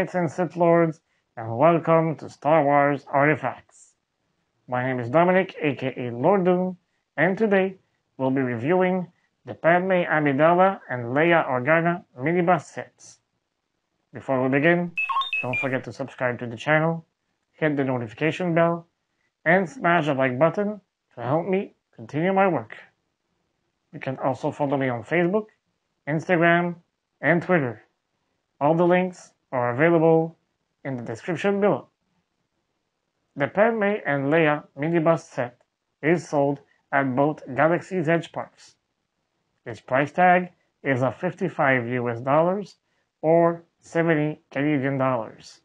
Knights and Sith Lords, and welcome to Star Wars Artifacts. My name is Dominic, aka Lord Doom, and today we'll be reviewing the Padmé Amidala and Leia Organa minibus sets. Before we begin, don't forget to subscribe to the channel, hit the notification bell, and smash the like button to help me continue my work. You can also follow me on Facebook, Instagram, and Twitter. All the links are available in the description below. The Padmé and Leia minibus set is sold at both Galaxy's Edge parks. Its price tag is of $55 US or 70 Canadian dollars.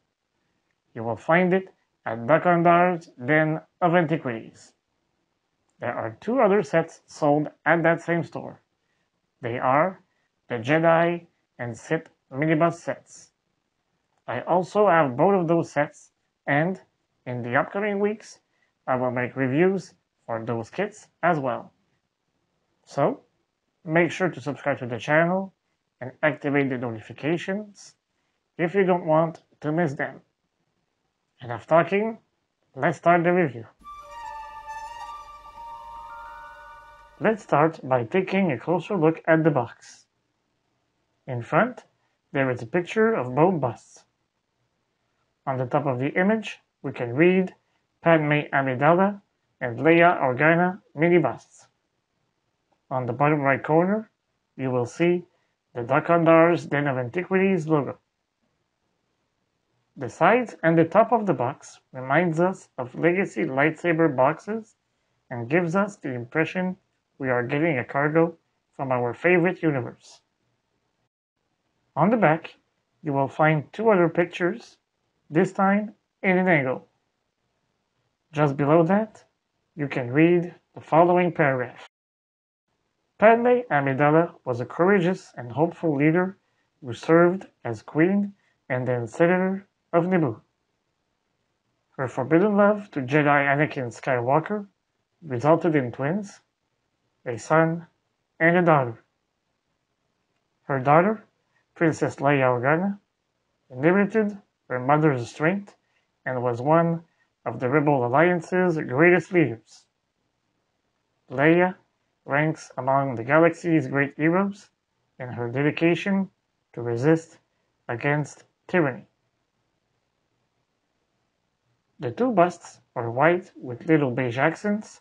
You will find it at Dukandar's Den of Antiquities. There are two other sets sold at that same store. They are the Jedi and Sith minibus sets. I also have both of those sets, and in the upcoming weeks I will make reviews for those kits as well. So make sure to subscribe to the channel and activate the notifications if you don't want to miss them. Enough talking, let's start the review. Let's start by taking a closer look at the box. In front, there is a picture of both busts. On the top of the image, we can read Padmé Amidala and Leia Organa mini busts. On the bottom right corner, you will see the Dukandar's Den of Antiquities logo. The sides and the top of the box reminds us of legacy lightsaber boxes and gives us the impression we are getting a cargo from our favorite universe. On the back, you will find two other pictures, this time in an angle. Just below that, you can read the following paragraph. Padmé Amidala was a courageous and hopeful leader who served as queen and then senator of Naboo. Her forbidden love to Jedi Anakin Skywalker resulted in twins, a son and a daughter. Her daughter, Princess Leia Organa, inherited her mother's strength and was one of the Rebel Alliance's greatest leaders. Leia ranks among the galaxy's great heroes in her dedication to resist against tyranny. The two busts are white with little beige accents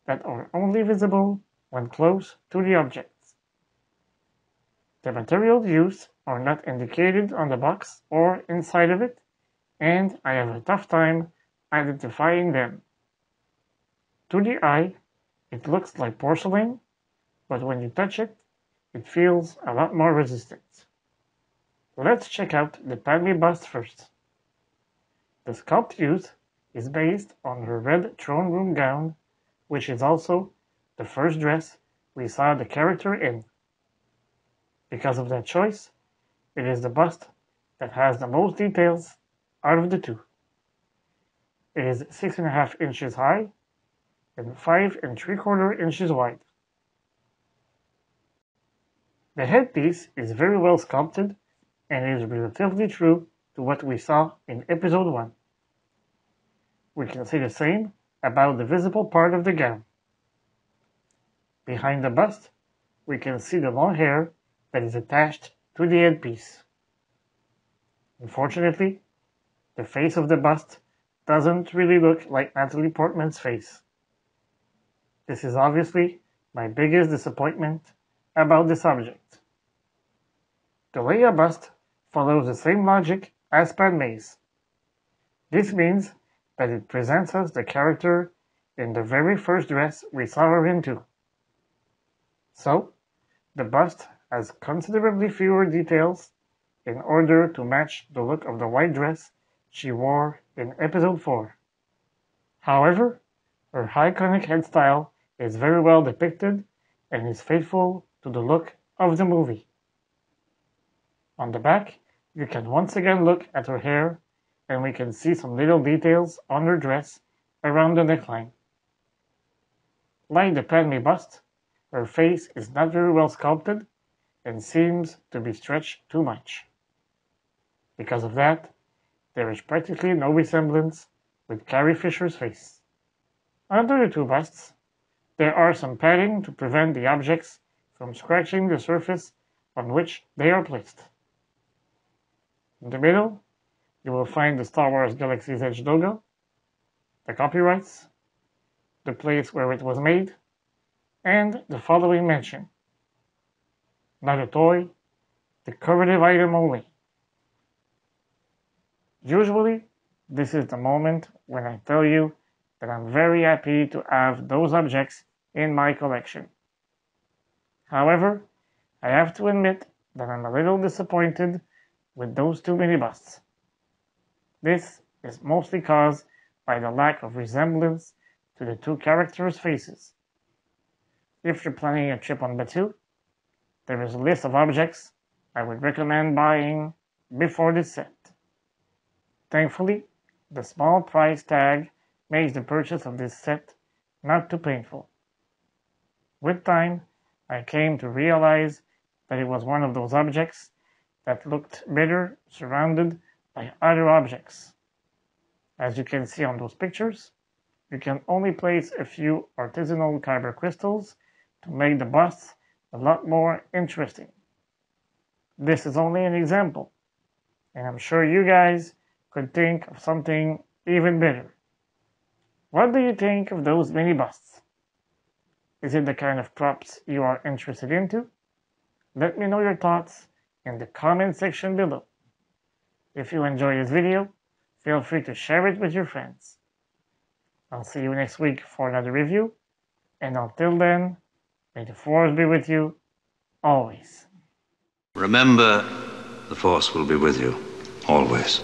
that are only visible when close to the objects. The materials used are not indicated on the box or inside of it, and I have a tough time identifying them. To the eye, it looks like porcelain, but when you touch it, it feels a lot more resistant. Let's check out the Padmé bust first. The sculpt used is based on her red throne room gown, which is also the first dress we saw the character in. Because of that choice, it is the bust that has the most details out of the two. It is 6.5 inches high and 5 3/4 inches wide. The headpiece is very well sculpted and is relatively true to what we saw in episode 1. We can say the same about the visible part of the gown. Behind the bust, we can see the long hair that is attached to the headpiece. Unfortunately, the face of the bust doesn't really look like Natalie Portman's face. This is obviously my biggest disappointment about this object. The Leia bust follows the same logic as Padmé's. This means that it presents us the character in the very first dress we saw her into. So, the bust has considerably fewer details in order to match the look of the white dress she wore in episode 4. However, her iconic hairstyle is very well depicted and is faithful to the look of the movie. On the back, you can once again look at her hair, and we can see some little details on her dress around the neckline. Like the Padmé bust, her face is not very well sculpted and seems to be stretched too much. Because of that, there is practically no resemblance with Carrie Fisher's face. Under the two busts, there are some padding to prevent the objects from scratching the surface on which they are placed. In the middle, you will find the Star Wars Galaxy's Edge logo, the copyrights, the place where it was made, and the following mention: not a toy, decorative item only. Usually, this is the moment when I tell you that I'm very happy to have those objects in my collection. However, I have to admit that I'm a little disappointed with those two mini busts. This is mostly caused by the lack of resemblance to the two characters' faces. If you're planning a trip on Batuu, there is a list of objects I would recommend buying before this set. Thankfully, the small price tag makes the purchase of this set not too painful. With time, I came to realize that it was one of those objects that looked better surrounded by other objects. As you can see on those pictures, you can only place a few artisanal kyber crystals to make the busts a lot more interesting. This is only an example, and I'm sure you guys could think of something even better. What do you think of those mini busts? Is it the kind of props you are interested into? Let me know your thoughts in the comment section below. If you enjoyed this video, feel free to share it with your friends. I'll see you next week for another review, and until then, may the Force be with you always. Remember, the Force will be with you always.